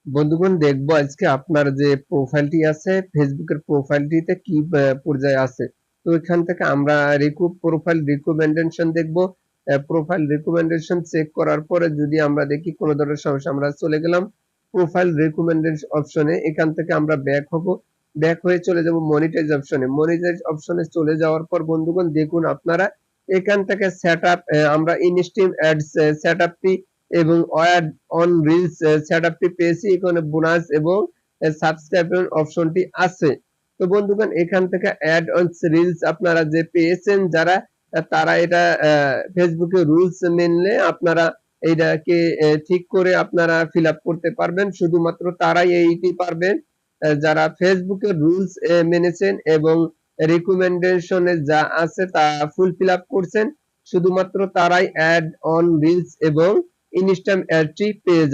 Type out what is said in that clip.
বন্ধুগণ, দেখবো আজকে আপনার যে প্রোফাইলটি আছে ফেসবুকের প্রোফাইলটিতে কি পর্যায়ে আছে। তো এখান থেকে আমরা প্রোফাইল রিকমেন্ডেশন দেখবো। প্রোফাইল রিকমেন্ডেশন চেক করার পরে যদি আমরা দেখি কোনো ধরনের সমস্যা, আমরা চলে গেলাম প্রোফাইল রিকমেন্ডেশন অপশনে। এখান থেকে আমরা ব্যাক হব, ব্যাক হয়ে চলে যাব মনিটাইজ অপশনে। মনিটাইজ অপশনে চলে যাওয়ার পর বন্ধুগণ দেখুন আপনারা এখান থেকে সেটআপ, আমরা ইনস্ট্রিম অ্যাডস সেটআপটি এবং অ্যাড অন রিলস সেটআপটি পেয়েছি। এখানে বোনাস এবং সাবস্ক্রাইবার অপশনটি আছে। তো বন্ধুগণ এখান থেকে অ্যাড অন রিলস আপনারা যে পেয়েছেন যারা, তারা এটা ফেসবুকে রুলস মেনলে আপনারা এইটাকে ঠিক করে আপনারা ফিল আপ করতে পারবেন। শুধুমাত্র তারাই এইটি পারবেন যারা ফেসবুকের রুলস মেনেছেন এবং রিকমেন্ডেশনে যা আছে তা ফুলফিল আপ করছেন। শুধুমাত্র তারাই অ্যাড অন রিলস এবং ইনস্টাম অ্যাডটি পেয়ে যাবেন।